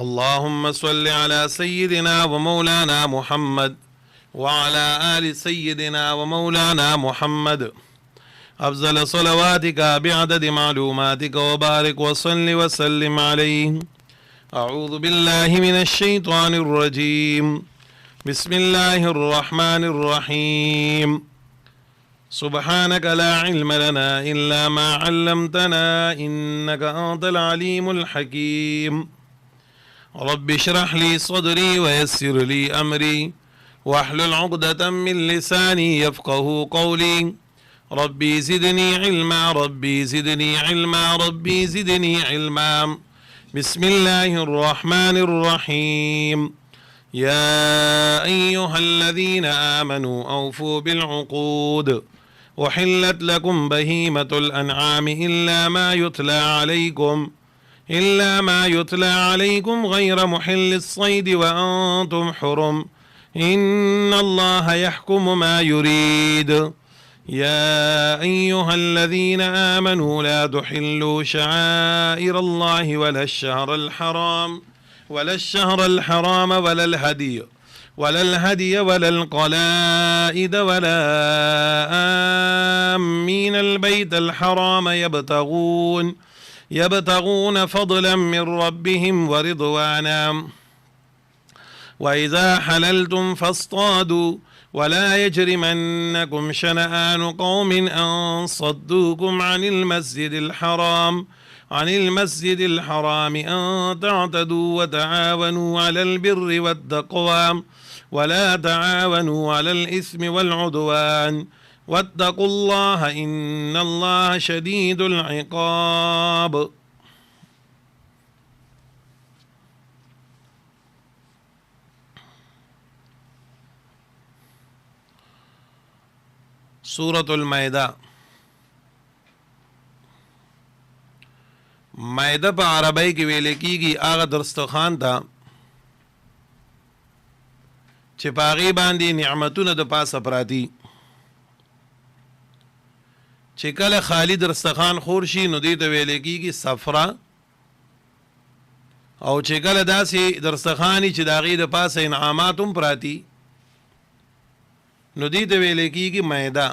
اللهم صل على سيدنا ومولانا محمد وعلى آل سيدنا ومولانا محمد أفضل صلواتك بعدد معلوماتك وبارك وصل وسلم عليه. أعوذ بالله من الشيطان الرجيم. بسم الله الرحمن الرحيم. سبحانك لا علم لنا إلا ما علمتنا إنك أنت العليم الحكيم. رب اشرح لي صدري ويسر لي أمري واحلل عقدة من لساني يفقه قولي. ربي زدني علما ربي زدني علما ربي زدني علما. بسم الله الرحمن الرحيم. يا أيها الذين آمنوا أوفوا بالعقود وحلت لكم بهيمة الأنعام إلا ما يتلى عليكم غير محل الصيد وأنتم حرم إن الله يحكم ما يريد. يا أيها الذين آمنوا لا تحلوا شعائر الله ولا الشهر الحرام ولا الهدي ولا القلائد ولا آمين البيت الحرام يبتغون فضلا من ربهم ورضوانا. وإذا حللتم فاصطادوا ولا يجرمنكم شنآن قوم أن صدوكم عن المسجد الحرام أن تعتدوا وتعاونوا على البر والتقوى ولا تعاونوا على الإثم والعدوان واتقوا الله إن الله شديد العقاب. سورة المائدہ. مائدہ په عربی کې ویل کېږي هغه دسترخوان ته چې په هغې باندې نعمتونه د پاسه پراتی، چې کله خالی دسترخوان خور شي نو دې ته ویل کېږي سفره، او چې کله داسې دسترخوان چې د هغې د پاسه انعامات هم پراتی نو دې ته ویل کېږي مائده.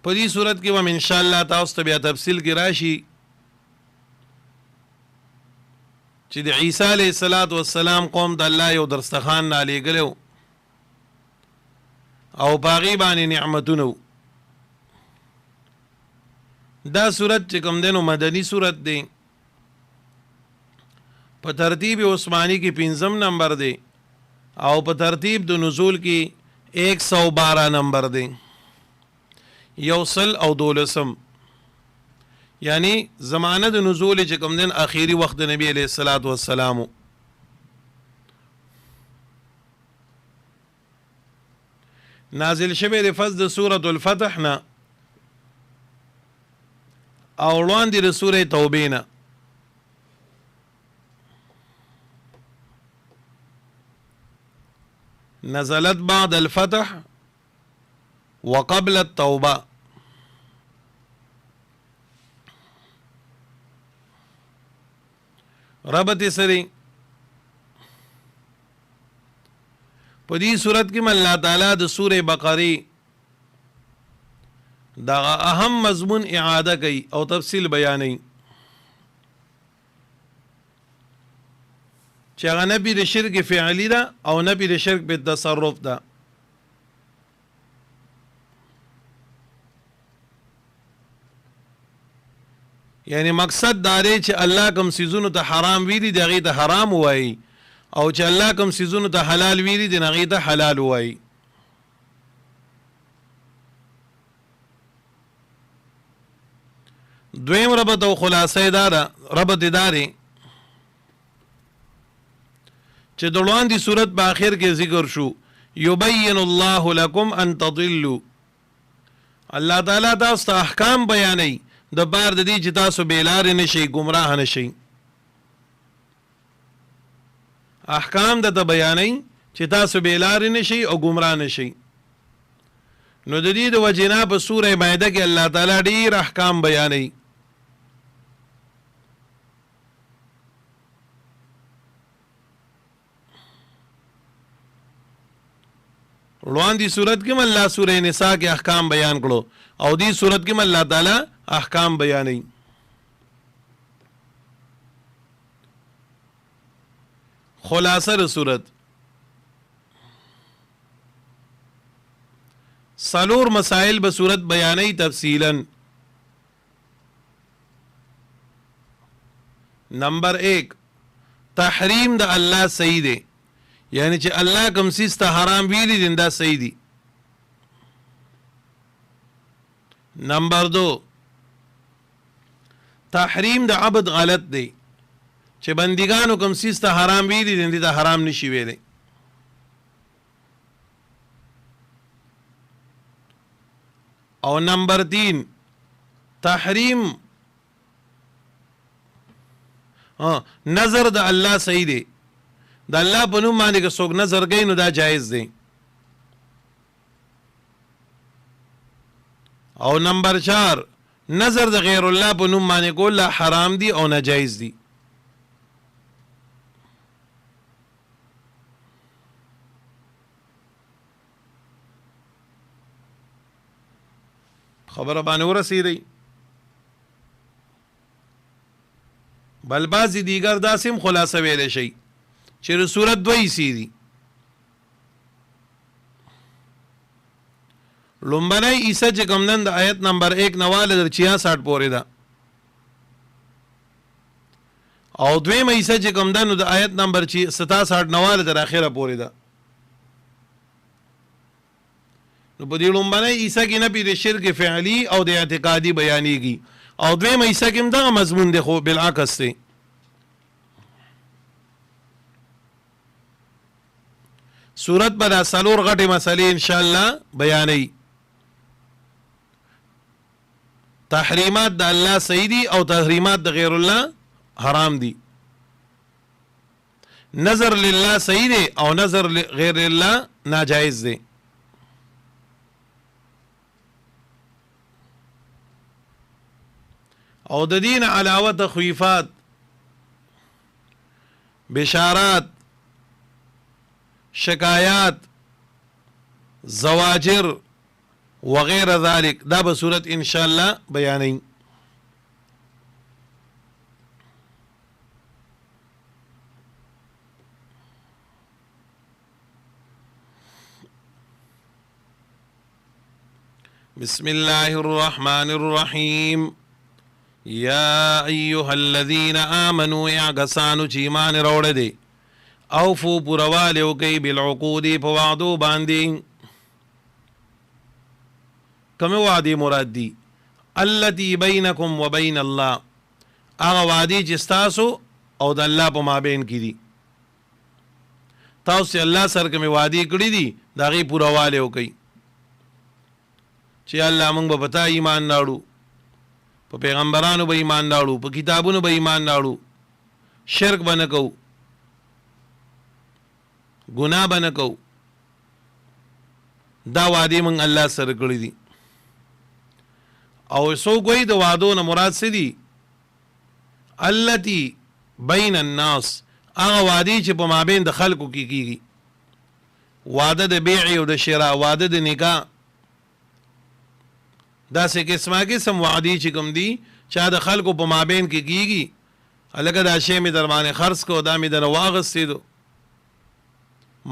په دې صورت کې هم انشاءالله تاسو ته بیا تفصیل کې راشي چې د عیسی علیه السلام قوم د الله یو دسترخوان رالیږلی او په هغې باندې نعمتونه و. دا صورت چې کوم دی نو مدني صورت دی، په ترتیب عثمانی کې 5 نمبر دی او په ترتیب د نزول کې 112 نمبر دی، 112 یعنی زمانه د نزول چې کوم دین اخیری وخت د نبی علیہ السلام. نازل شوی د فصل د سورة الفتح نه او وړاندې د سورة توبې نه. نزلت بعد الفتح وقبل التوبه. ربط سری په دې صورت کې الله تعالی د سورې بقره دا اهم مضمون اعاده کوي او تفصیل بیانوي چې هغه نفي د شرک فعلی ده او نفي د شرک په تصرف ده. یعنی مقصد دا دی چې الله کوم سيزونو ته حرام ویلي دی هغې ته حرام وایي، او چې الله کوم سيزونو ته حلال ویلي دی هغې ته حلال وایي. دویم ربط او خلاصه ربط داري چې د وړاندې صورت په آخر کې ذکر شو یبین الله لکم ان تضلوا. الله تعالی تاسو ته احکام بیانوي د بار د دې چې تاسو بیلار نشئ، گمراه نشئ. احکام د بیانوي چې تاسو بیلار نشئ او گمراه نشئ. نو د دې د وجنا په سوره مائده کې الله تعالی ډیر احکام بیانوي. وړاندې صورت کې الله سورې نساء کې احکام بیان کړو او دې صورت کې الله تعالی احکام بیانوي. خلاصه صورت سلور مسائل به صورت بیانوي تفصیلا. نمبر 1 تحریم د الله صحیح دی، یعنی چې الله کوم څیز ته حرام ویلي دي دا صحیح دي. نمبر 2 تحریم د عبد غلط دی، چې بندگانو کوم څیز ته حرام ویلي دي دا حرام نشي ویلی. او نمبر 3 تحریم نظر د الله صحیح دی، د الله په نوم باندې که څوک نظر کوي نو دا جایز دی. او نمبر 4 نظر د غیر الله په نوم باندې کول حرام دی او ناجایز دی. خبره باندې ورسېدی. بل بعضې دیگر داسې هم خلاصه ویلی شي چې صورت دوه حصې دي. لومبنی حصه چې کوم نن د آیت نمبر 1 نه واله تر 66 پورې ده، او دویمه حصه چې کوم ده نو د آیت نمبر 67 نه واله تر اخره پورې ده. نو په دې لومبنی حصه کې نه د شرک فعلی او د اعتقادي بیانېږي، او دویمه حصه کې هم دغه مضمون دی خو بالعکس دی. صورت به دا څلور غټې مسلې انشاءالله بیانوي. تحریمات د الله صحیح دي او تحریمات د غیر الله حرام دي. نظر لله صحیح دی او نظر غیر الله ناجائز دی. او د دین علاوه تخویفات، بشارات، شکایات، زواجر وغیر ذلك دا به صورت انشاءالله بیانوي. بسم الله الرحمن الرحیم. یا ایها الذین آمنوا یا کسانو چې ایمان راوړی دی، اوفو پوروالی وکئ بالعقود په وعدو باندې. کومې وعدې مراد دي؟ التي بینکم و بین الله، هغه وعدې چې ستاسو او د الله په مابین کې دي. تاسو چې الله سره کومې وعدې کړي دي د هغې پوروالی وکئ چې الله موږ به په تا ایمان راوړو، په پیغمبرانو به ایمان راوړو، په کتابونو به ایمان راوړو، شرک به نه کوو، ګناه به نه کوو. دا وعدې موږ الله سره کړي دي. او څوک وایي د وعدو نه مراد څه دي؟ التي بین الناس، هغه وعدې چې په مابین د خلکو کې کېږي، وعده د بیع او د شرا، وعده د نکاح، داسې قسمه قسم وعدې چې کوم دي چې د خلکو په مابین کې کېږي. هلکه دا شی مې در باندې خرڅ کړو، دا مې درنه واغستېدو،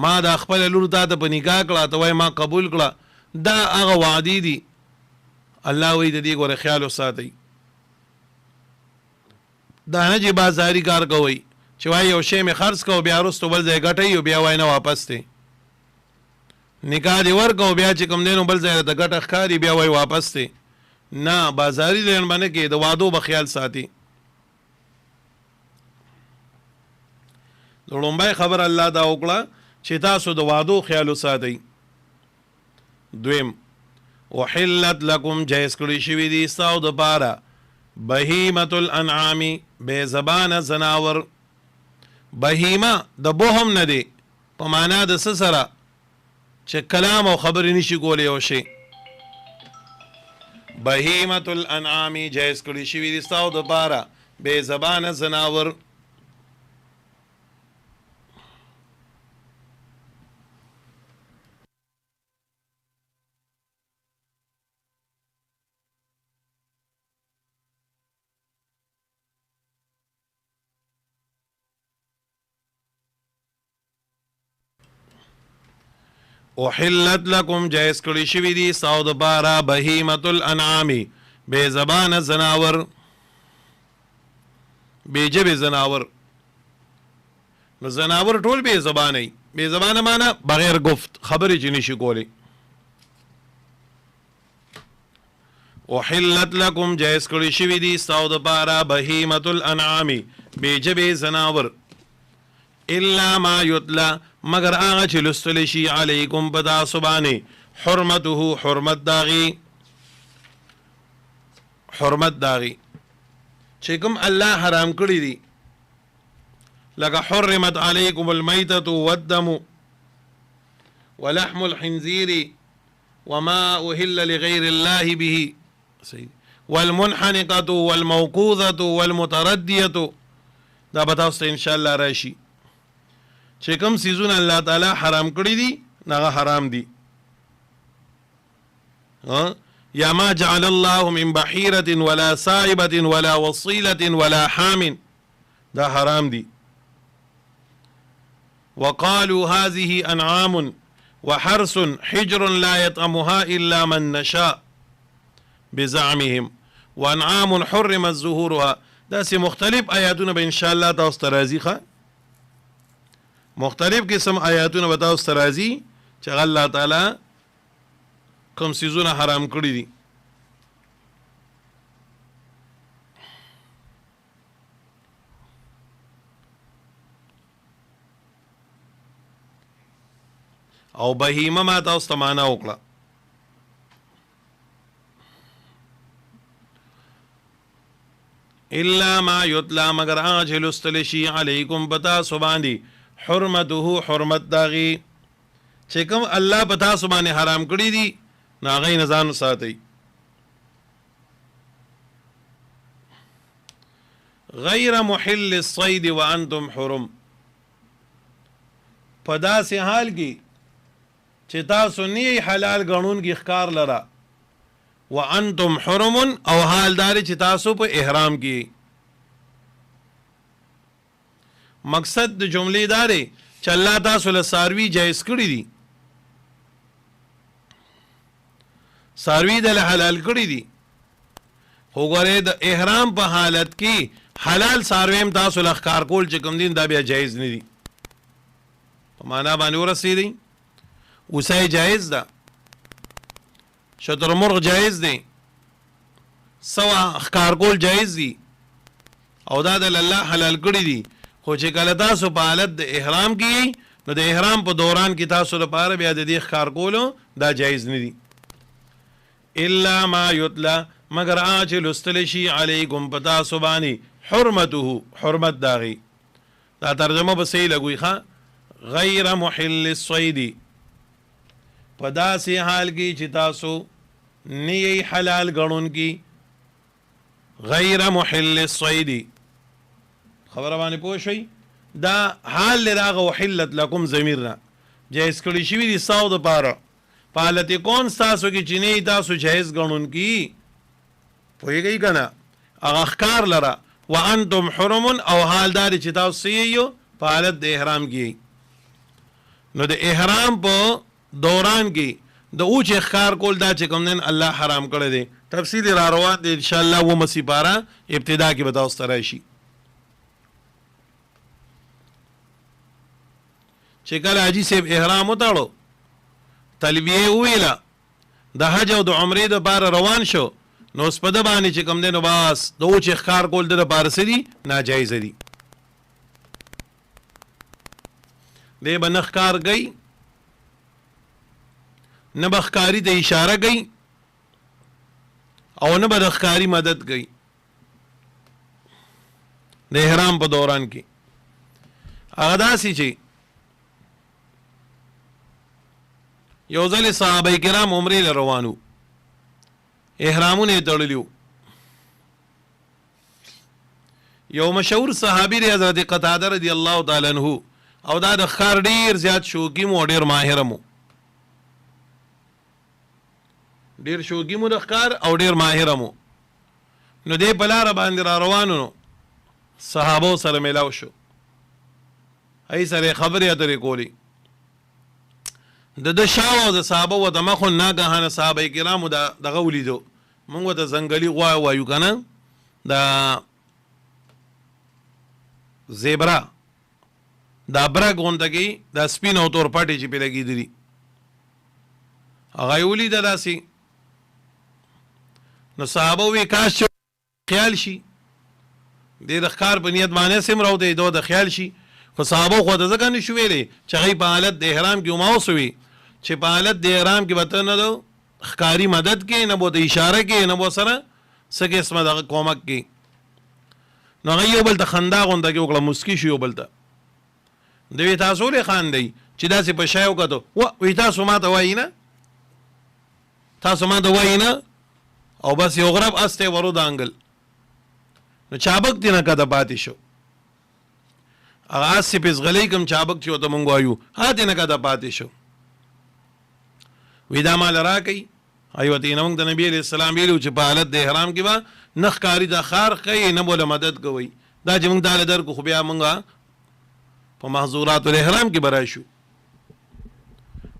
ما دا خپله لور تا ته په نکاح کړه، ته وایې ما قبول کړه. دا هغه وعدې دي. الله وایي د دې ګوره خیال وساتئ. دا نه چې بازاري کار کوئ چې وایي یو شی مې خرڅ کړو بیا وروستو بل ځای ګټئ او بیا وایي نه واپس دی. نکاح دې ورکړو بیا چې کوم دی نو بل ځای ته ګټه ښکاري بیا وایي واپس دی. نه، بازاري لین به نه کې، د وعدو به خیال ساتي. د لومبی خبر الله دا وکړه چې تاسو د وعدو خیال وساتئ. دویم، وحلت لکم، جایز کړي شوي دي ستاسو دپاره بهیمة الانعام، بې زبانه زناور. بهیمه د بهم نه دی په معنا د څه سره چې کلام او خبرې نشي کولی یو شی. بهیمة الانعام جایز کړي شوي دي ستاسو دپاره بې زبانه زناور. احلت لکم جایز کړی شوي دي ستاسو دپاره بهیمة الانعام بې زبانه زناور بې ژبې زناور نو زناور ټول بې زبانه وي بې زبانه معنا بغیر گفت خبرې چې نشي کولی احلت لکم جایز کړی شوي دي ستاسو دپاره بهیمة الانعام بې ژبې زناور الا ما یتلا مگر هغه چې لوستلی شي علیکم په تاسو باندې حرمته حرمت داغي چې کوم الله حرام کړي دي لکه حرمت علیکم المیتة والدم ولحم الخنزیر وما أهل لغیر الله به والمنحنقة والموقوذة والمتردية دا به تاسو ته انشاءالله راشي چې کوم څیزونه الله تعالی حرام کړي دي هغه حرام دي یا ما جعل الله من بحیرة ولا سائبة ولا وصیلة ولا حام دا حرام دي وقالوا هذه انعام وحرس حجر لا يطعمها الا من نشاء بزعمهم وانعام حرمت ظهورها دا سي مختلف آیاتونه به ان شاء الله تاسو ته راځي ښه مختلف قسم آیاتونه به تاسو ته راځي چې الله تعالی کوم څیزونه حرام کړي دي او بهیمه ما تاسو ته معنا وکړه الا ما یتلا مگر هغه چې لوستلی شي علیکم په تاسو باندې حرمته حرمت داغي چې کوم الله په تاسو باندې حرام کړي دي نو هغه یې نه ځان وساتئ غیر محل الصید وانتم حرم په داسې حال کې چې تاسو نه حلال ګڼونکي ښکار لره وانتم حرم او حال دار چې تاسو په احرام کې مقصد د جملې داري چې الله تاسو له ساروي جایز کړی دي ساروي د حلال کړی دي خو ګوره د احرام په حالت کې حلال سارویم تاسو له ښکار کول چې کوم دین دا بیا جایز نه دي په معنا باندې ورسېدی اوسای جایز ده شتر مرغ جایز دی سوا ښکار کول جایز دي او دا د الله حلال کړی دي خو چې کله تاسو په حالت د احرام کې نو د احرام په دوران کې تاسو لپاره بیا د دې ښکار کولو دا جایز نه دي الا ما یتلا مگر هغه چې لوستلی شي علیکم په تاسو باندې حرمته حرمت داغي دا ترجمه به صحیح لګوي ښه غیر محل الصید په داسې حال کې چې تاسو نه یې حلال ګڼونکي غیر محل الصید خبره باندې پوه شئ دا حال لراغه وحلت لکم ضمیر نه جایز کړی شوي دي ستاسو دپاره په حالت کون ستاسو کې چې نه تاسو جایز ګڼونکي پوهېږئ که نه هغه ښکار لره وانتم حرم او حال دا دی چې تاسو یې په حالت د احرام کې نو د احرام په دوران کې د اوچ ښکار کول دا چې کوم دین الله حرام کړی دی تفصیل را روان دی انشاءالله و مسیپاره ابتدا کې به تاسو ته راشي چې کله حاجي صاحب احرام وتړو تلبیه وویله د حج او د عمرې دپاره روان شو نو اوس په ده باندې چې کوم دی نو بس د اوچ ښکار کول د دپاره څه دي ناجایزه دي دی به نه ښکار کوي نه به ښکاري ته اشاره کوي او نه به د ښکاري مدد کوي د احرام په دوران کې هغه داسې چې یو ځل صحابه کرام عمرې له روانو احرامونه یې تړلي وو یو مشهور صحابي دی حضرت قتاده رضی الله تعالی عنه او دا د ښکار ډېر زیات شوقي مو ډېر ماهر مو ډېر شوقي مو د ښکار او ډېر ماهر مو نو دی په لاره باندې را روانو نو صحابو سره میلاو شو ای سره خبرې اترې کولی د شاو او د صحابه و د مخو ناګهانه صحابه کرامو دغه ولیدو، موږ ته ځنګلي غوا وایو که نه، د زیبرا دا برګ غونته کې دا سپین او تور پټې چې پې لګېدلي هغه یې ولیده داسې. نو صحابه وی کاش چې خیال شي دې د ښکار په نیت باندې سم راوتی دو د خیال شي، خو صحابه خو ته ځکه نشو ویلی چې هغوی په حالت د احرام کې وماوس وي چې په حالت د احرام کې به ته نه د ښکاري مدد کې، نه به د اشاره کې، نه به سره څه قسمه دغه کومک کې. نو هغوی یو بل ته خندا غونده کې وکړه، مسکي شو یو بل ته. دوی تاسو ولې خاندئ چې داسې په شی وکتو؟ وایي تاسو ما ته وایي نه، تاسو ما ته وایي نه، او بس یو غرب اس ته ورو دانګل. نو چابک دی نه کده پاتې شو، هغه اس په زغلی کوم چابک چې ورته مونږ وایو هغه دی نه کده پاتې شو. وی دا مال راکئ، ایوه ته مونږ د نبي علیه السلام ویلو چې په حالت د احرام کې به نه ښکاري دا خار کوي نه بوله مدد کوئ، دا چې مونږ داله درکو خو بیا مونږ په محظورات الاحرام کې به راشو.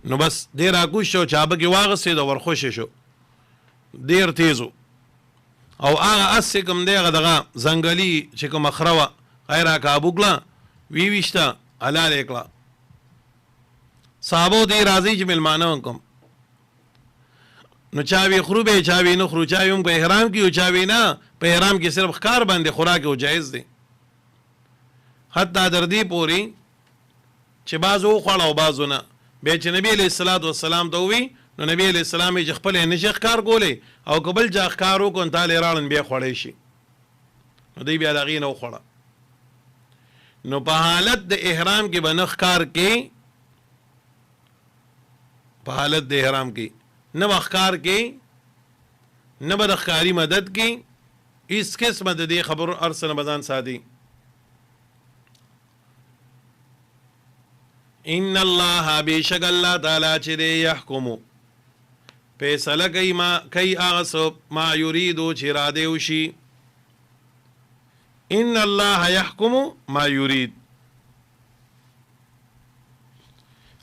نو بس دی راکوش شو، چابک یې واغستې او ورخوشې شو ډېر تیزو، او هغه اس چې کوم دی هغه دغه ځنګلي چې کومه خره وه هغه یې راکابو کړه، ویشته حلاله یې کړه. صحابو ته راځي چې مېلمانه وکړم، نو چاوی خرو به چاوی نه خرو، چاوی هم په احرام کې او چاوی نه په احرام کې صرف ښکار باندې خوراک او جایز دی. حتی در دې پورې چې بعضو وخوړه او بعضو نه، بیا چې نبی علیه السلام ته ووي نو نبی علیه السلام یې چې خپل یې نشي ښکار کولی او که بل چا ښکار وکړو نو تاله یې راړن بیا خوړی شي، نو دوی بیا د هغې نه وخوړه. نو په حالت د احرام کې به نه ښکار کې، په حالت د احرام کې نه به ښکار کې، نه به د ښکاري مدد کې، هېڅ قسمه د دې خبرو هر څه نه به ځان ساتي. ان الله بیشک الله تعالی چې دی یحکمو فیصله کوي هغه څه ما یریدو چې اراده وشي. ان الله یحکمو ما یرید،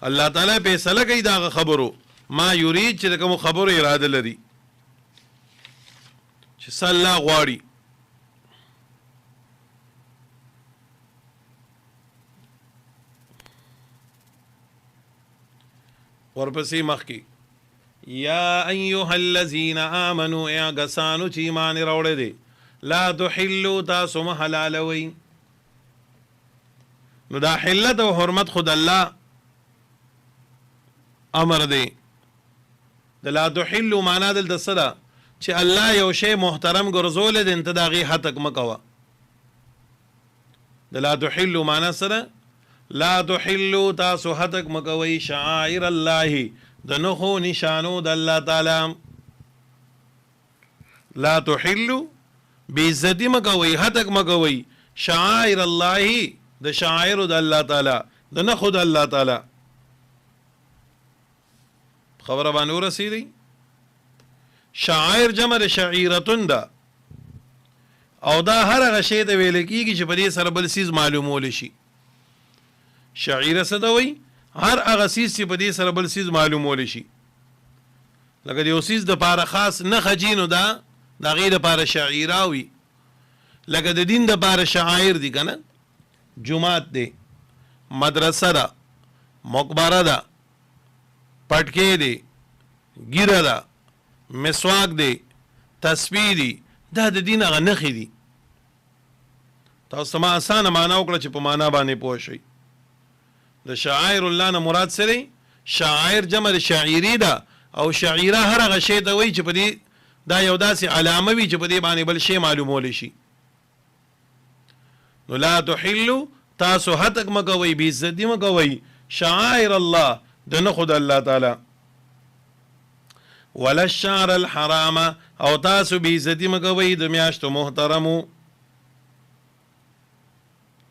الله تعالی فیصله کوي دا خبرو ما یرید چې د کومو خبرو اراده لري چې څه الله غواړي. ورپسې مخکې یا ایها الذین آمنوا ای کسانو چې ایمان راوړی دی لا تحلوا تاسو مه حلالوئ. نو دا حلت او حرمت خود الله امر دی. د لا تحلوا معنا دلته څه ده چې الله یو شی محترم ګرځولی دی ته د هغې حتک مه کوه. د لا تحلوا معنا څه ده؟ لا تحلوا تاسو حتک مه کوئ شعائر الله د نښو نشانو د الله تعالی. لا تحلوا بېعزتي مه کوئ، حتک مه کوئ شعائر الله د شعائرو د الله تعالی، د نښو د الله تعالی. خبره باندې ورسېدی؟ شعائر جمع د شعیرتون ده، او دا هر هغه شی ته ویل کېږي چې په دې سره بل څیز معلومولی شي. شعیره څه ته وایي؟ هر هغه څیز چې په دې سره بل څیز معلومولی شي. لکه د یو څیز دپاره خاص نښه جي نو دا د هغې دپاره شعیره وي. لکه د دین دپاره شعایر دي که نه، جومات دی، مدرسه ده، مقبره ده، پټکې دی، ګیره ده، مسواک دی، تسبیح دی، دا د دین هغه نښې دي. تاسو ما اسانه معنا وکړه چې په معنا باندې پوه شئ. د شعائر الله نه مراد څه دی؟ شعائر جمع د شعیري ده، او شعیره هر هغه شی ته وایي چې په دې دا یو داسې علامه وي چې په دې باندې بل شی معلومولی شي. نو لا تحلوا تاسو حتک مه کوئ، بېعزتي مه کوئ شعائر الله د نښو د الله تعالی. ولا الشهر الحرام او تاسو بېعزتي مه کوئ د میاشتو محترمو،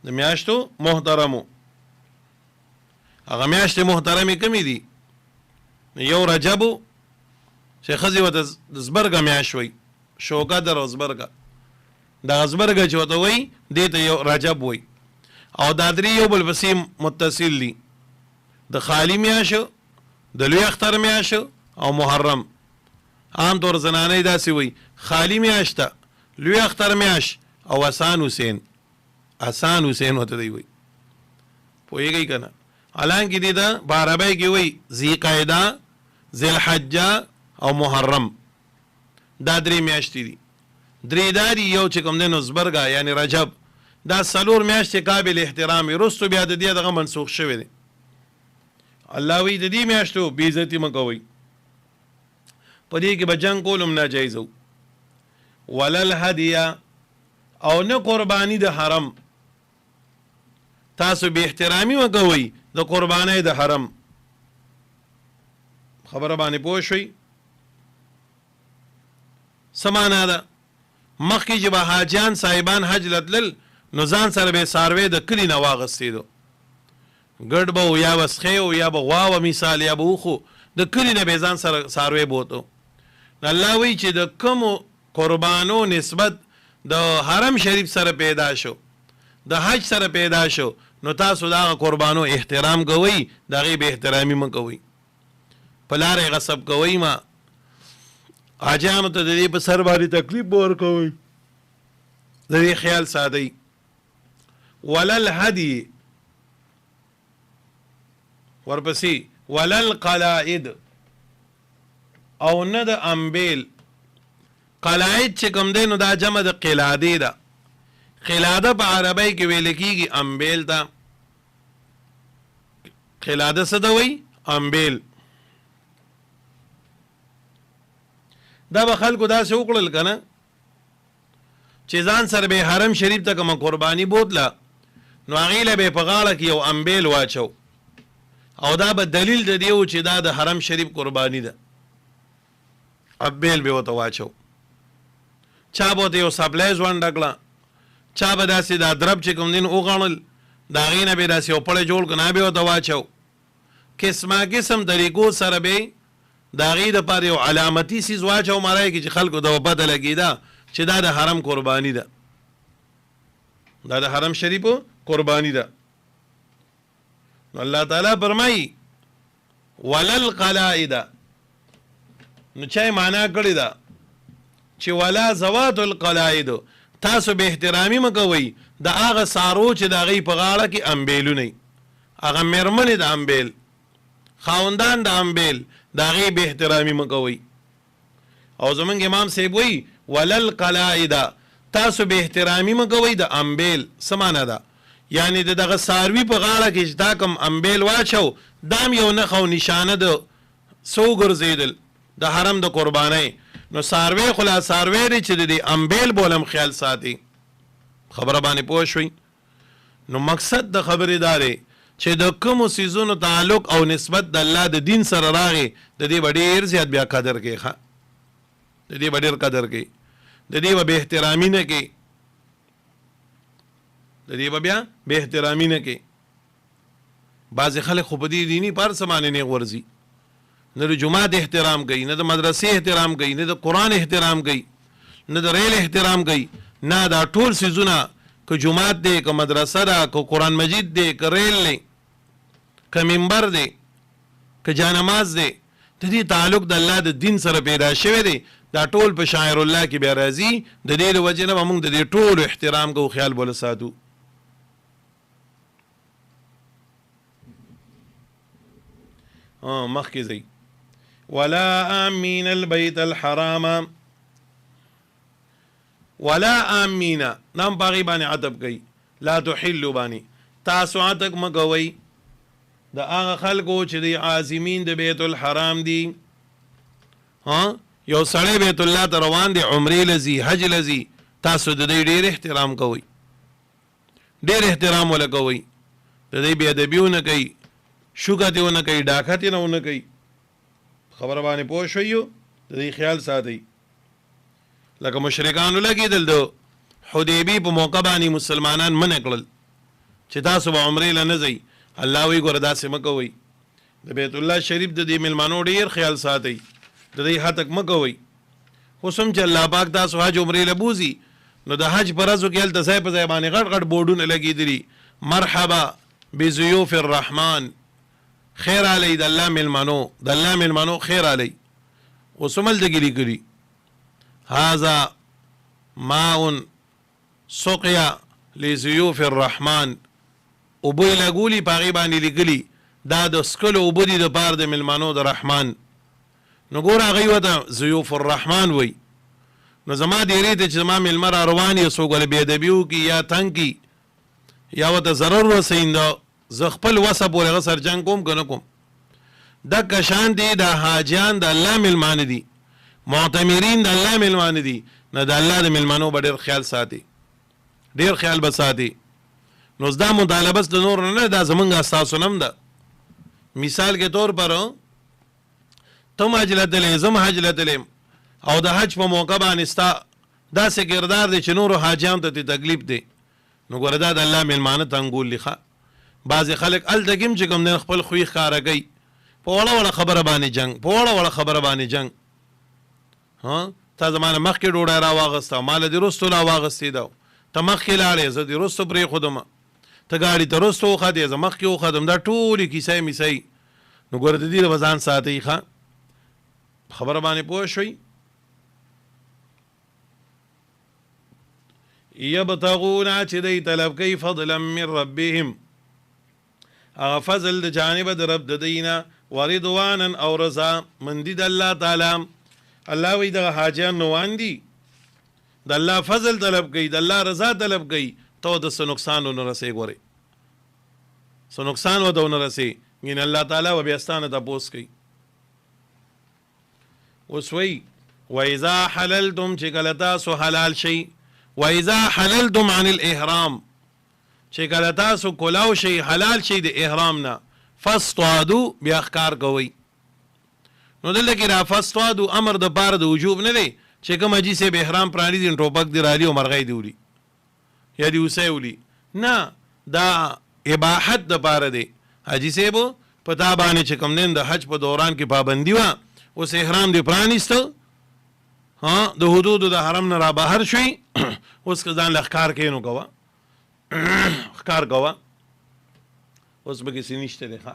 د میاشتو محترمو. هغه میاشتې محترمې کمې دي؟ یو رجبو چې ښځې ورته زبرګه میاشت وایي، شوکدر او زبرګه، دغه زبرګه چې ورته وایي دې ته یو رجب وایي. او دا درې یو بل پسې متصل دي، د خالي میاشت، د لوی اختر میاشت او محرم. عام طور زنانه داسې وي خالی میاشت ده، لوی اختر میاشت او آسان حسین. آسان حسین ورته دی وي، پوهېږئ که نه. حالانکې دې ته په عربی کې وایي ذی قعده، ذی الحجه او محرم. دا درې میاشتې دي. درې دا دي، یو چې کوم دی نو زبرګه یعنې رجب، دا څلور میاشتې قابل احترام وي. وروستو بیا د دې دغه منسوخ شوی دی. الله وی د دې میاشتو بې عزتي مه کوئ، په دې کې به جنګ کول هم ناجایز و. ولل هدیه او نه قرباني د حرم، تاسو بې احترامي مه کوئ د قربانۍ د حرم. خبره باندې پوه شوئ؟ څه معنا ده؟ مخکې چې به حاجیان صاحبان حج لتلل نو ځان سره به څاروی د کلي نه واغستېدو، ګډ به و یا به سخی و یا به غوا و مثال یا به اوښو، د کلي نه به ځان سره څاروی بوتو. الله وایي چې د کومو قربانو نسبت د حرم شریف سره پیدا شو، د حج سره پیدا شو، نو تاسو د هغه قربانو احترام کوئ، د هغې به احترامي مه کوئ، په لارې غصب کوئ ما. حاجیانو ته د دې په سر باندې تکلیف به ورکوئ، د دې خیال ساتئ. ولل هدي، ورپسې ولل قلائد او نه د امبیل. قلائد چې کوم دی نو دا جمع د قلاده ده. قلاده په عربی کې ویل کېږي امبیل ته. قلاده څه ته وایي؟ امبیل. دا به خلکو داسې وکړل که نه چې ځان سره به حرم شریف ته کومه قرباني بوتله نو هغې له به یې په غاړه کې یو امبیل واچو او دا به دلیل د دې و چې دا د حرم شریف قرباني ده. امبیل به ورته واچو. چا به ورته یو سپلی ځونډه کړه، چا به داسې دا درب چې کوم دین وغڼل د هغې نه به یې داسې یو پړی جوړ کړ، نه به یې ورته واچو. قسمه قسم طریقو سره به د هغې دپاره یو علامتي څیز واچو مرای کې چې خلکو ته پته لګېده چې دا د حرم قرباني ده، دا د حرم شریفو قرباني ده. نو الله تعالی فرمایي ولل قلائد، نو چا معنا کړې ده چې ولا ذوات القلائد، تاسو به احترامي مه کوئ د هغه څارو چې د هغې په غاړه کې امبیلونه وي، هغه مېرمنې د امبیل، خاوندان د امبیل، د هغې به احترامي مه کوئ. او زمونږ امام صاحب وایي ولل قلائد، تاسو به احترامي مه کوئ د امبیل. څه معنا ده؟ یعنی د دغه څاروي په غاړه کې چې دا کوم امبیل واچو دا هم یو نښه او نشانه د څه وګرځېدل د حرم د قربانۍ. نو څاروی خو لا څاروی دی چې د دې امبیل بولم خیال ساتي. خبره باندې پوه شوئ؟ نو مقصد د خبرې دا دی چې د کومو څیزونو تعلق او نسبت د الله د دین سره راغی د دې به ډېر زیات بیا قدر کوي، ښه د دې به ډېر قدر کوي، د دې به احترامي نه کوي، د دې به بیا به احترامي نه کوي. بعضې خلک خو په دې دیني په هر څه باندې نیغ ورځي، نه د جومات احترام کوي، نه د مدرسې احترام کوي، نه د قرآن احترام کوي، نه د ریل احترام کوي، نه دا ټول څیزونه که جومات دی که مدرسه ده که قرآن مجید دی که ریل دی که منبر دی که جانماز دی، د دې تعلق د الله د دین سره پیدا شوی دی، دا ټول په شاعر الله کې بیا راځي. د دې له وجې نه به موږ د دې ټولو احترام کوو، خیال به له ساتو. مخکې ځئ ولا آمین البیت الحرام، ولا آمین نام په هغې باندې عطب کوي، لا تحلو باندې تاسو عطب مه کوئ د هغه خلکو چې د عازمین د بیت الحرام دي. یو سړی بیت الله ته روان دی، عمرې لځي، حج لځي، تاسو د دې ډېر احترام کوئ، ډېر احترام وله کوئ، د دې بې ادبي ونه کوئ، شوکت یې ونه کوئ، ډاکت یې نه ونه کوئ. خبره باندې پوه شوئ؟ د دې خیال ساتئ. لکه مشرکانو لګېدل د حدیبي په موقع باندې مسلمانان منع کړل چې تاسو به عمرې له نه ځئ. الله وایي ګوره داسې مه کوئ، د بیت الله شریف د دې میلمانو ډېر خیال ساتئ، د دې هتک مه کوئ. اوس هم چې الله پاک تاسو حج عمرې له بوځي نو د حج په ورځو کې هلته ځای په ځای باندې غټ غټ بورډونه لګېدلي، مرحبا بضیوف الرحمن، خیر علی د الله ملمنو خیر علی وسمل دګری کړي هاذا ماء سقيا لزيوف الرحمن ابو لګولي پاغي باندې لګلي دا د سکلو وبدي د پار د ملمانو د رحمان نو ګور هغه وته زيوف الرحمن وي نو زما دی ریته چې زما ملمر روان یې سوګل بی ادبیو کی یا تنکی یا وته ضرر وسیند ز خپل وسه پورې غسر جنگ کوم کنه کوم د کشان دي د حاجیان د الله ملمان دي معتمرین د الله ملمان دي نه د الله د ملمانو ډېر خیال ساتي ډېر خیال بساتي نو دا مطالبه د نور نه دا زمونږ اساس نم ده مثال کے طور پر تم حج لتلې زم حج لتلې او د حج په موقع باندې ستا داسې کردار دی چې نورو حاجیانو ته تکلیف دی نو ګوره دا د الله ملمانه تنګول لیخه بعضې خلک هلته کې هم چې کوم دی خپل خوی ښکاره کوي په وړه خبره باندې جنګ ها تا زمانه مخکې ډوډۍ راواغسته ماله دې رستو راواغستې ده ته مخکې لاړې زه دې رستو پرېښودم ته ګاډي ته رستو وختې زه مخکې وختم دا ټولې کیسې میسۍ نو ګوره د دې به ځان ساتئ ښه خبره باندې پوه شوئ یبتغون چې دی طلب کوي فضلا من ربهم هغه فضل د جانب د رب د دینه ورضوانا او رضا من دي د الله تعالی الله وی دغه حاجیان نوان دي د الله فضل طلب کوي د الله رضا طلب کوي تو د څه نقصان ونه رسې ګورې څه نقصان ورته ونه رسې ګین الله تعالی و بیا ستانه تپوس کوي اوس وی واذا حللتم چې کله تاسو حلال شئ واذا حللتم عن الاحرام چې کله تاسو کلاو شئ حلال شئ د احرام نه فاصطادوا بیا ښکار کوئ نو دلته کې را فاصطادوا امر د پاره د وجوب نه دی چې کوم حاجي صاحب احرام پرانی دي ټوپک دی رالی او مرغۍ دی وړي یا دی اوسه وړي نه دا اباحت د پاره دی حاجي صاحب پتا باندې چې کوم دین د حج په دوران کې پابندي وا اوس احرام دی پرانیسته ها د حدود د حرم نه را بهر شوي اوس که ځان لخکار کوي نو کوه ښکار کوه اوس به کسی نشته دی ښه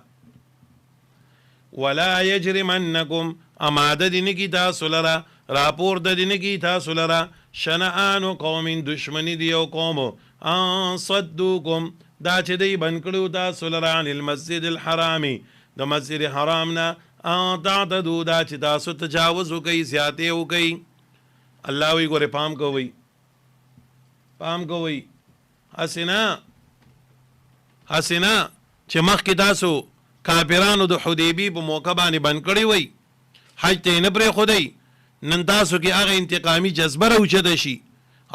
ولا یجرمنکم اماده دي نه کي تاسو لره راپور د دي نه کي تاسو لره شنآن قوم دشمني دی یو قوم ان صدوکم دا چې دی بند کړو تاسو لره عن المسجد الحرامي د مسجد حرام نه ان تعتدو دا چې تاسو تجاوز وکئ زیاتې وکئ الله وی ګوره پام کوئ حسنا چې مخکې تاسو کافرانو د حدیبی په موقع باندې بند کړی وی حج ته نه پرېښودی نن تاسو کې هغه انتقامي جذبه راوچته شي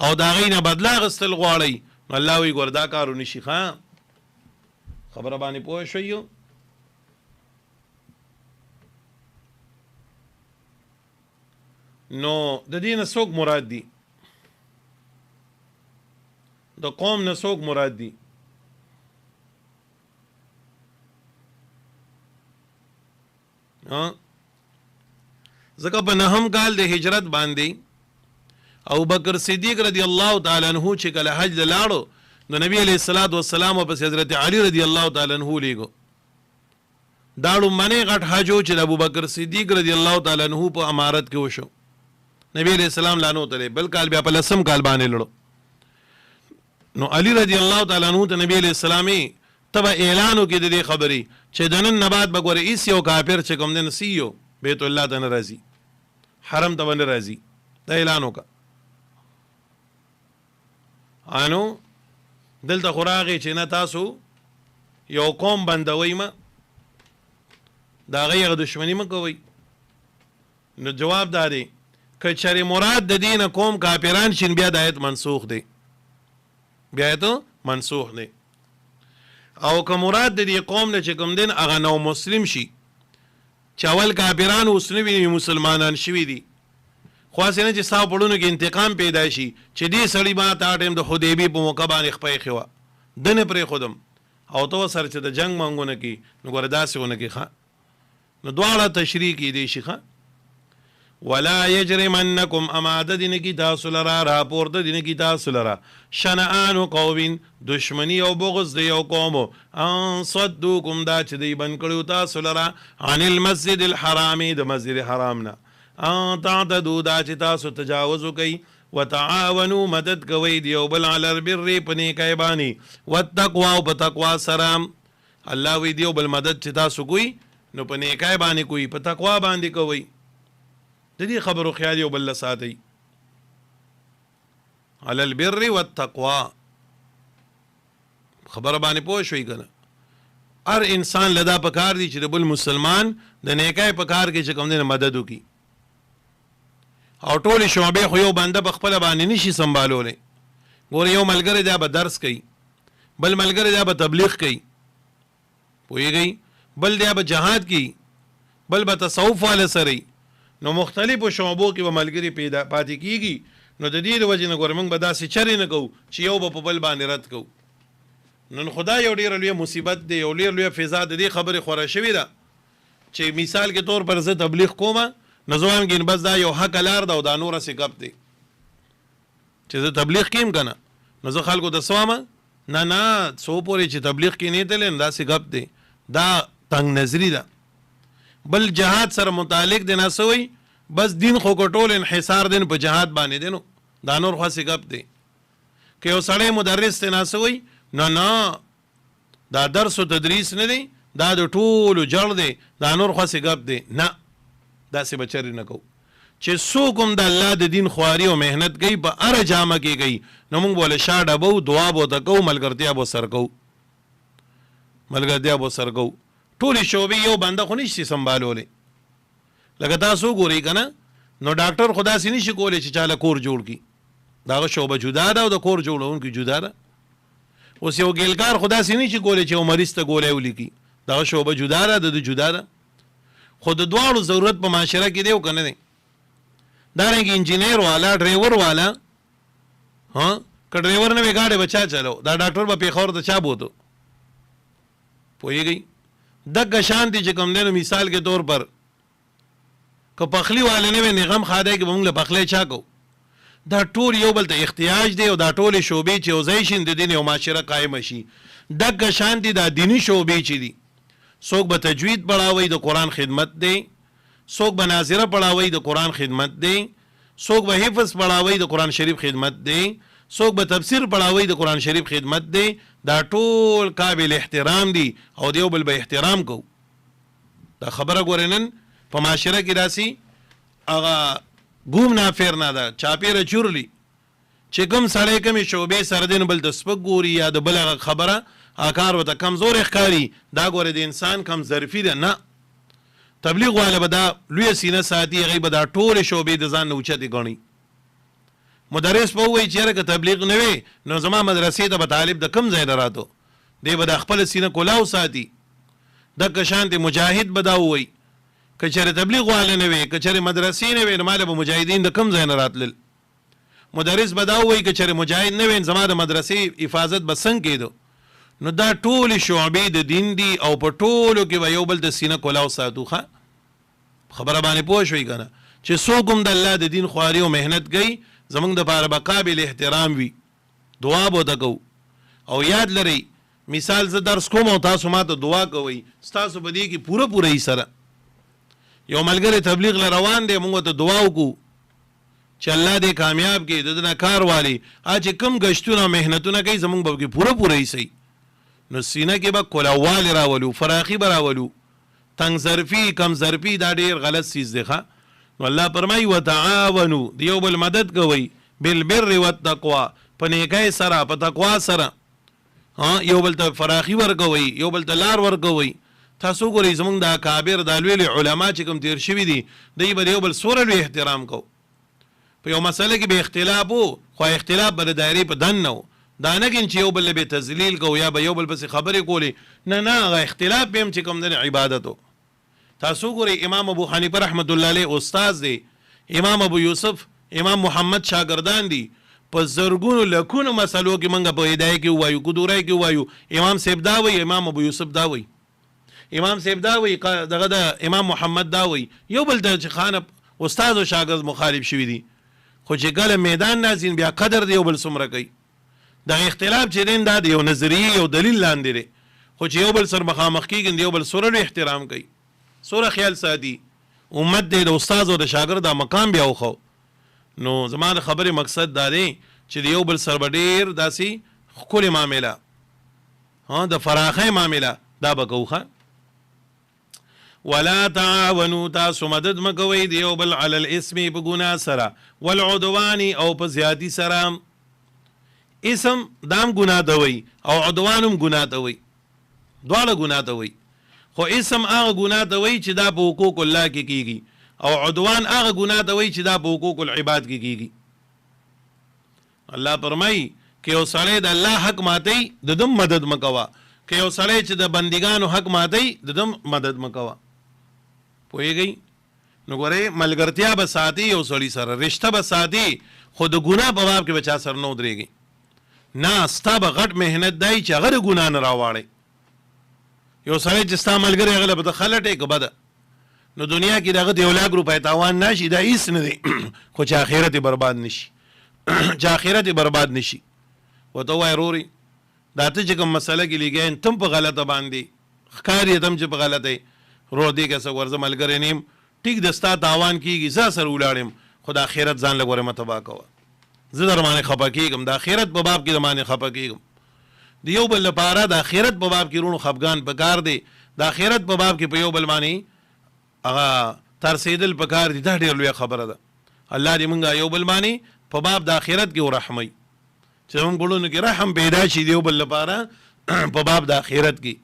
او د هغې نه بدله اخیستل غواړئ نو الله وی ګوره دا کار ونه شي ښه خبره باندې پوه شوئ نو د دې نه څوک مراد دي د قوم نه څوک مراد دي ځکه په نهم کال د هجرت باندې ابو بکر صدیق رضی الله تعالی عنہ چې کله حج لاړو نو نبی علیہ الصلوۃ والسلام او پس حضرت علی رضی الله تعالی عنہ لیګو داړو منی غټ حجو چې ابو بکر صدیق رضی الله تعالی عنہ په امارت کې وشو نبی علیہ السلام لانو تله بل کال بیا په لسم کال باندې لړو نو علی رضی الله تعالی عنہ ته نبی علیہ السلام تبا اعلانو کې د دې خبرې چې دنن نبات بګوره ایس یو کافر چې کوم دن سیو بیت الله ته ناراضي حرم ته ناراضي دا اعلان وکړه انو دلته خوراغي چې نه تاسو یو قوم بندوي ما دا غیر دشمنی مکوي نو جواب داري که چری مراد د دین قوم کافران شین بیا د آیت منسوخ دی او که مراد د دې قوم نه چې کوم دین هغه نو مسلم شي چې اول کافران اوس نه وي مسلمانان شوي دي خاصه نه چې ساو پړونو کې انتقام پیدا شي چې دې سړی ما ته ټیم د حدیبی په موقع باندې خپې خوا دنه پرې خودم او تو سره چې د جنگ مانګونه کې نو ګوره داسې ونه کې ښه نو دواړه تشریح کې دي شي ښه ولا یجرمنکم اماده دین کی تاسو لرا راپورته دین کی تاسو لرا شنآن قوم دشمنی او بغض دی او قوم ان صدوکم دا چې دی بن کړو تاسو لرا عن المسجد الحرام د مسجد حرام نه ان تعتدوا دا چې تاسو تجاوز کوي وتعاونوا مدد کوي دی او بل علی البر پنی کای بانی والتقوا او بتقوا سلام الله وی دی او بل مدد چې تاسو کوي نو پنی کای بانی کوي په تقوا باندې کوي د دې خبرو خیال یو بل ساتي علی البر والتقوا خبر باندې پوه شوي کنه هر انسان لدا پکار دی چې د بل مسلمان د نیکای پکار کې چې کوم دې مدد وکي او ټول شعبې خو یو بنده په خپل باندې نشي سمبالولې ګور یو ملګری دا به درس کوي بل ملګری دا به تبلیغ کوي پوهیږي بل دا به جهاد کوي بل به تصوف والا سره نو مختلفو شعبو کې به ملګری پیدا پاتې کیږي نو د دې د وجې نه ګوره موږ به داسې چرې نه کوو چې یو به په بل باندې رد کوو نن خدا یو ډېره لویه مصیبت دی یو ډېره لویه فضا د دې خبرې خوره شوې ده چې مثال کې طور پر زه تبلیغ کوم نو زه وایم ګین بس دا یو حق لار ده او دا نوره سې ګپ دی چې زه تبلیغ کیم که نه نو زه خلکو ته څه وایم نه څو پورې چې تبلیغ کې نه تللی نو داسې ګپ دی دا تنګ نظري ده بل جهاد سره متعلق دی ناسوي بس دین خو ټول انحصار دین په جهاد باندې دی نو دا نور خاصه ګپ دی که یو سړی مدرس دی ناسوي نه دا درس او تدریس نه دی دا د ټولو جړ دی دا نور خاصه ګپ دی نه داسې بچری نه کو چې څوک هم د الله د دین خواري او مهنت کوي په هره جامه کې کوي نو موږ بوله شاډه بو دعا بو ته کوو ملګرتیا بو سر کوو ملګرتیا بو سر کوو ټولې شعبې یو بنده خو نشي سمبالولی لکه تاسو ګورئ که نه نو ډاکټر خو داسې نشي کولی چې چاله کور جوړ کړي د هغه شعبه جدا ده او د کور جوړونکي جدا ده اوس یو ګیلکار خو داسې نشي کولی چې یو مریض ته ګولی ولیکي د هغه شعبه جدا ده د جدا ده خو د دواړو ضرورت په معاشره کې دی او که نه دی دارنګې انجینیر والا ډریور والا که ډریور نه وي ګاډی به چا چلو دا ډاکټر به پیښور ته چا بوتو پوهېږئ دغه شان دي چې کوم دی نو مثال کې طور پر که پخلی والا نه وي نغم خادی کې به موږ له پخلی چا کوو دا ټول یو بل ته احتیاج دی او دا ټولې شعبې چې یو ځای شي د دین یو معاشره قایمه شي دغه شان دي دا دیني شعبې چې دي څوک به تجوید پړاوی د قرآن خدمت دی څوک به ناظره پړاوی د قرآن خدمت دی څوک به حفظ پړاوی د قرآن شریف خدمت دی څوک به تفسیر پړاوی د قرآن شریف خدمت دی دا ټول قابل احترام دي او دیو بل به احترام کو دا خبره ګورې نن په معاشره کې راسي هغه ګوم نافر نه ده چاپیره چورلی چې کوم سړی کومې شعبې سره دی نو بل د سپک ګوري یا د بل هغه خبره هغه کار ورته کمزور ښکاري دا ګورې د انسان کم ظرفي ده نه تبلیغ والا به دا لویه سینه ساتي هغوی به دا ټولې شعبې د ځان نه اوچتې ګڼي مدرس به ووایي چې یاره که تبلیغ نه وي نو زما مدرسې ته به طالب د کوم ځای نه راتو دی به د خپله سینه کلاو ساتي دغه شانتې مجاهد به دا ووایي که چېرې تبلیغ والا نه وي که چېرې مدرسې نه وي نو ماله به مجاهدین د کوم ځای نه راتلل مدرس به دا ووایي که چېرې مجاهد نه وي زما د مدرسې حفاظت به څنګه کېدو نو دا ټولې شعبې د دین دي او په ټولو کې به یو بل د سینه کلاو ساتو خبره باندې پوه شوئ که نه چې څوک هم د الله د دین خواري او محنت کوي زمونږ دپاره به قابل احترام وي دعا به ورته کوو او یاد لرئ مثال زه درس کوم او تاسو ما ته دعا کوئ ستاسو په دې کې پوره یې سره یو ملګری تبلیغ له روان دی موږ ته دعا وکړو چې الله دې کامیاب کړي د ده نه کار والي چې کوم ګشتونه محنتونه کوي زمونږ به پکې پوره یې صحیح نو سینه کې به کلاوالې راولو فراخي به راولو تنګ ظرفي کم ظرفي دا ډېر غلط څیز دی نو الله فرمایي وتعاونو د یو بل مدد کوئ بالبر والتقوا په نیکۍ سره په تقوا سره یو بل ته فراخي ورکوئ یو بل ته لار ورکوئ تاسو ګورئ زمونږ د اکابر دا لوی لوی علما چې کوم تېر شوي دي دوی به د یو بل څومره لوی احترام کوو په یو مسله کې به اختلاف و خو اختلاف به د دایرې په دن نه و دا نه کین چې یو بل به تذلیل کوو یا به یو بل پسې خبرې کولې نه هغه اختلاف به هم چې کوم دی عبادت و تاسو ګورئ امام ابو حنیفه رحمت الله علیه استاد دی امام ابو یوسف امام محمد شاګردان دي په زرګونو لکونو مسلو کې موږ په هدایه کې ووایو کدورای کې ووایو امام صاحب دا وایي امام ابو یوسف دا وایي امام صاحب دا وایي دغه د امام محمد دا وایي یو بل ته چې خانه استاد او شاګرد مخالف شوي دي، خو چې کله میدان نازین بیا قدر دی یو بل څومره کوي. دا اختلاف چې دین دا دی یو نظریه یو دلیل لاندې دی، خو چې یو بل سره مخامخ کېږي د یو بل سره احترام کوي، سوره خیال ساتي. امت دی د استاد او د شاګرد دا مقام بیا وخو. نو زما د خبرې مقصد دا دی چې د یو بل سره به ډېر داسې ښکلې معامله د فراخۍ معامله دا به کوو. ولا تعاونوا تاسو مدد مکوئ د یو بل علی الاسم په ګناه سره والعدوان او په زیاتی سره. اسم دام ګناه ته وایي او عدوان هم ګناه ته وایي، دواړه ګناه ته وایي. خو اسم هغه ګناه ته وایي چې دا په حقوق الله کې کېږي، او عدوان هغه ګناه ته وایي چې دا په حقوق العباد کې کېږي. الله فرمایي که یو سړی د الله حق ماتوي د دم مدد مکوه، که یو سړی چې د بندګانو حق ماتوي د دم مدد مکوه. پوهېږئ؟ نو ګورئ ملګرتیا به ساتي یو سړي سره، رشته به ساتي، خو د ګناه په باب کې به چا سره نه ودرېږي. نه ستا به غټ محنت دی چې هغه د ګناه نه راواړئ. یو سړی چې ستا ملګری هغه له به ته خلټې که بده، نو دنیا کې د هغه د یو لاک روپۍ تاوان نه شي، دا هېڅ نه دی. خو چې آخرت یې برباد نه شي چې آخرت یې برباد نه شي. ورته ووایه رورې دا ته چې کوم مسله کې لګیا تم په غلطه باندې ښکار یې تم چې په غلطه یې رو دې که څه ورځه ملګری نه یم، ټیک د ستا تاوان کېږي، زه سره ولاړ یم، خو د آخرت ځان لږ ورې مه تباه کوه. زه در باندې خفه کېږم، د آخرت په باب کې د باندې خفه کېږم. د یو بل لپاره د آخرت په باب کې رونو خفګان پکار دی، د آخرت په باب کې په یو بل باندې هغه ترسېدل پکار دي. دا ډېر لویه خبره ده. الله دې مونږ یو بل باندې په باب د آخرت کې ورحمئ، چې زموږ ګړونو کې رحم پیدا شي د یو بل لپاره په باب د آخرت کې.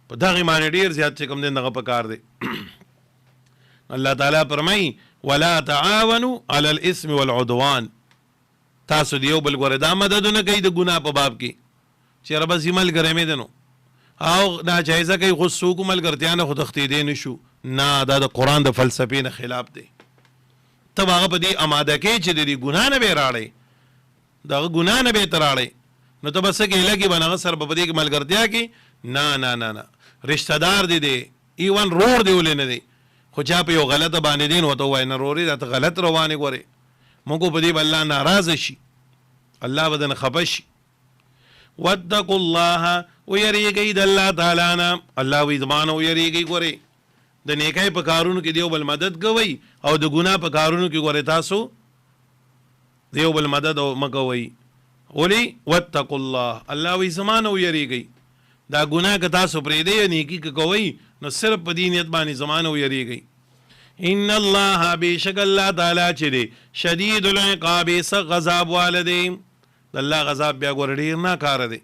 په دغې معنی ډېر زیات چې کوم دی دغه پکار دی. الله تعالی فرمایي ولا تعاونوا على الاسم والعدوان. تاسو د یو بل ګورې دا مددونه کوي د ګناه په باب کې چې یاره بس یې ملګری مې دی نو او ناجایزه کوي، خو څوک ملګرتیا نه خو تښتېدی نه شو. نه دا د قرآن د فلسفې نه خلاف دی. ته به هغه په دې اماده کې چې د دې ګناه نه به یې راړئ، د هغه ګناه نه به یې ته راړئ، نو ته به څه کې لګي به هغه سره به په دې کې ملګرتیا کې. نه نه نه نه، رشته دار دی دی، ایون رور دی ولې نه دی. خو چا په یو غلطه باندې دی نو ته ووایې نه رورې دا ته غلط روانې ګورې، موږ په دې به الله ناراضه شي، الله به درنه خفه شي. واتقوا الله ویریږئ د الله تعالی نه. الله وایي زما نه ویریږئ. ګورې د نیکۍ په کارونو کې د یو بل مدد کوئ او د ګناه په کارونو کې ګورې تاسو د یو بل مدد مه کوئ. ولې؟ واتقوا الله، الله وایي زما نه ویریږئ. دا ګناه که تاسو پرېږدئ یا نیکي که کوئ نو صرف په دې نیت باندې زما نه ویریږئ. ان الله بېشک الله تعالی چې دی شدید العقاب سخت غضب واله دی. د الله غضب بیا ګوره ډېر ناکاره دی.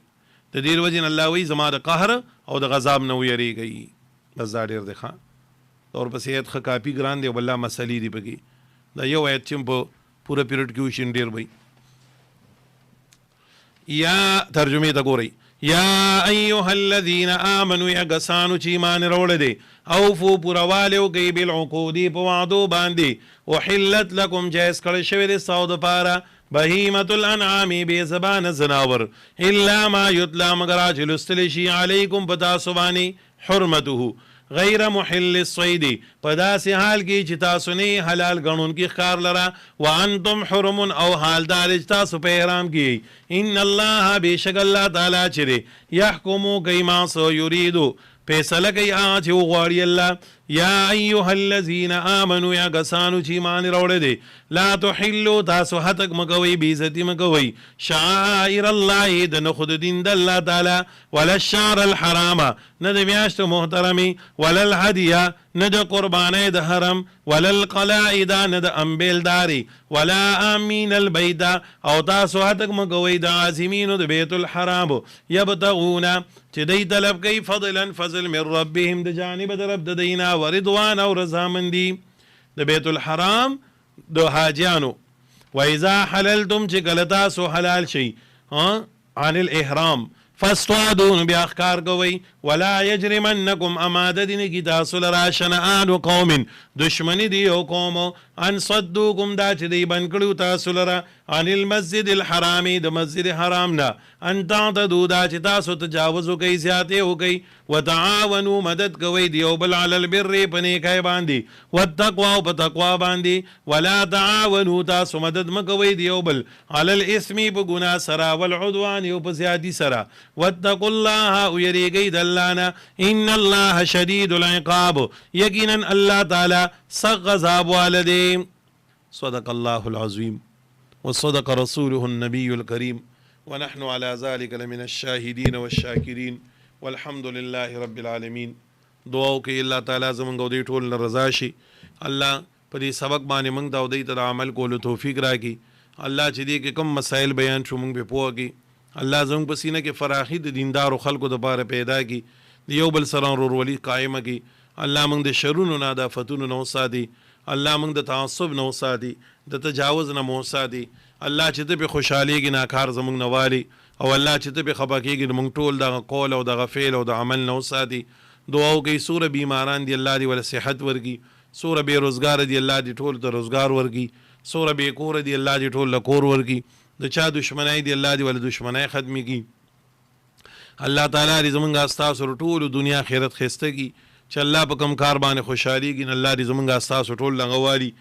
د دې وجې نه الله وایي زما د قهر او د غضب نه ویریږئ. بس دا ډېر دی. ښه ورپسې ایت ښه کاپي ګران دی او بله مسلې دي پکې. دا یو ایت چې په پوره پیریډ کې وشي ډېر وي. یا ترجمې ته ګورئ. یا ایها الذین آمنوا یا کسانو چې ایمان راوړی دی اوفو پورهوالی وکئ بالعقود په وعدو باندې احلت لکم جایز کړی شوی دی ستاسو دپاره بهیمة الانعام بې زبانه زناور الا ما یتلا مگر چې لوستلی شي علیکم په تاسو باندې حرمته غیر محل الصید په داسې حال کې چې تاسو نه حلال ګڼونکي ښکار لره وانتم حرم او حالدار چې تاسو په احرام کې. ان الله بېشک الله تعالی چې دی یحکمو کوي ما څه یریدو فیصله کوي هغه چې وغواړي الله. یا ایها الذین آمنوا یا کسانو چې ایمان راوړی دی لا تحلوا تاسو هتک مکوئ بېعزتي مکوئ شعائر الله د نښو د دین د الله تعالی ولا الشعر الحرام نه د میاشتو محترمې ولا الهدیه نه د قربانۍ د حرم ولا القلائد نه د امبیلداري ولا آمین البیت او تاسو هتک مکوئ د عازمینو د بیت الحرام یبتغون چې دی طلب کوي فضلا فضل من ربهم د جانب د رب د دینا ورضوان او رضامندي د بیت الحرام د حاجیانو. و اذا حللتم چې کله تاسو حلال شي عن الاحرام فاصطادوا بیا ښکار کوئ ولا یجرمنکم اماده دین کی تاسو لرا شنآن قوم دشمنی دی یو قوم ان صدوکم دا چې دی بند کړو تاسو لرا عن المسجد الحرام د مسجد حرام نه ان تعتدوا دا چې تاسو تجاوز کوي زیاته وکي وتعاونوا مدد کوي دی یو بل علی البر په نیکای باندې والتقوا او په تقوا باندې ولا تعاونوا تاسو مدد مکوي دی یو بل علی الاسم په ګناه سره والعدوان یو په زیادی سره واتقوا الله او یریږي د الله نه ان الله شدید العقاب یقینا الله تعالی سخت عذاب والده. صدق الله العظیم وصدق رسوله النبي الكريم ونحن على ذلك لمن الشاهدين والشاكرين والحمد لله رب العالمين. دعاو کې الله تعالی زمونږ او دې ټول رضا شي. الله په دې سبق باندې موږ ته او دې ته عمل کولو توفیق راکړي. الله چې دې کې کوم مسائل بیان شو موږ به پوه کړي. الله زموږ په سینه کې فراخي د دیندارو خلکو دپاره پیدا کړي، د یو بل سره ورورولي قایمه کړي. الله موږ د شرونو نه د آفتونو نه وساتي. الله موږ د تعصب نه وساتي، د تجاوز نه مو وساتي. الله چې ته پې خوشحالېږي ناکار زموږ نه والي، او الله چې ته پې خفه کېږي موږ ټول دغه قول او دغه فعل او د عمل نه وساتي. دعا وکړئ څومره بیماران دي الله دې وله صحت ورکړي، څومره بې روزګاره دي الله دې ټول ته روزګار ورکړي، څومره بې کوره دي الله دې ټول له کور ورکړي، د چا دشمنی دي الله دې وله دشمنی ختمې کړي. الله تعالی دې زموږ ستاسو ټولو دنیا آخرت ښایسته کړي. چې الله په کوم کار باندې خوشحالېږي نو الله دې زموږ ستاسو ټول لغه والي.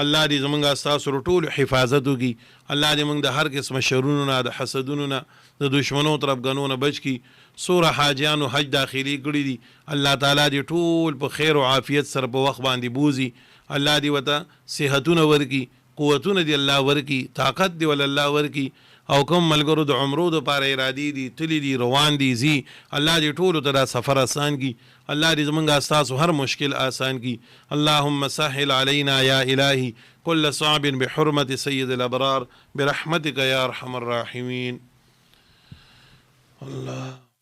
الله دې زموږ ستاسو ټولو حفاظت وکړي. الله دې موږ د هر قسمه شرونو نه، د حسدونو نه، د دشمنو طرفګنو نه بچ کړي. څومره حاجیانو حج داخلي کړي دي الله تعالی دې ټول په خیر او عافیت سره په وخت باندې بوزي. الله دې ورته صحتونه ورکړي، قوتونه دې الله ورکړي، طاقت دې ول الله ورکړي. او کوم ملګرو د عمرو دپاره ارادي دي، تلي دي، روان دي، ځي، الله دې ټولو ته دا سفر آسان کړي. الله دې زموږ ستاسو هر مشکل آسان کړي. اللهم سهل علينا يا إلهي كل صعب بحرمة سيد الأبرار برحمتك يا أرحم الراحمين. الله